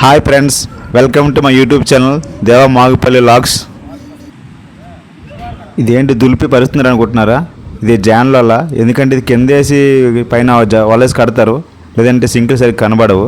Hi friends, welcome to my YouTube channel దేవా మాగుపల్లి vlogs. ఇదేంటి దులిపి పరిస్తున్నారు అనుకుంటున్నారా? ఇది జాన్ల, ఎందుకంటే ఇది కిందేసి పైన వలేసి కడతారు, లేదంటే సింకులు సరిగ్గా కనబడవు.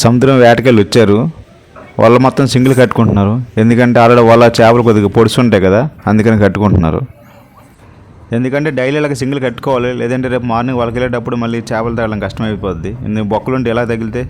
సముద్రం వేటకెళ్ళి వచ్చారు. వాళ్ళు మొత్తం సింగిల్ కట్టుకుంటున్నారు, ఎందుకంటే ఆల్రెడీ వాళ్ళ చేపలు కొద్దిగా పొడుచుంటాయి కదా, అందుకని కట్టుకుంటున్నారు. ఎందుకంటే డైలీ ఇలాగ సింగిల్ కట్టుకోవాలి, లేదంటే రేపు మార్నింగ్ వాళ్ళకి వెళ్ళేటప్పుడు మళ్ళీ చేపలు తగలడం కష్టమైపోద్ది. ఎందుకు బొక్కలుంటే ఎలా తగిలితే.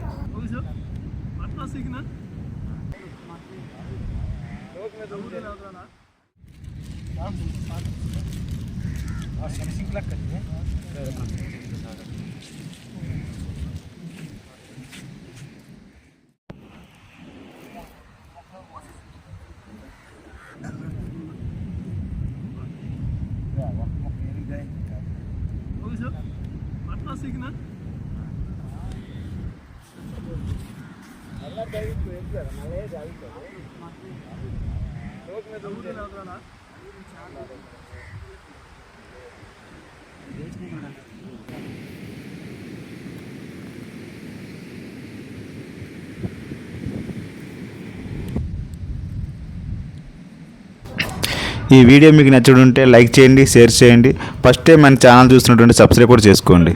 ఈ వీడియో మీకు నచ్చుంటే లైక్ చేయండి, షేర్ చేయండి. ఫస్ట్ టైం మన ఛానల్ చూస్తున్నటువంటి సబ్స్క్రైబ్ కూడా చేసుకోండి.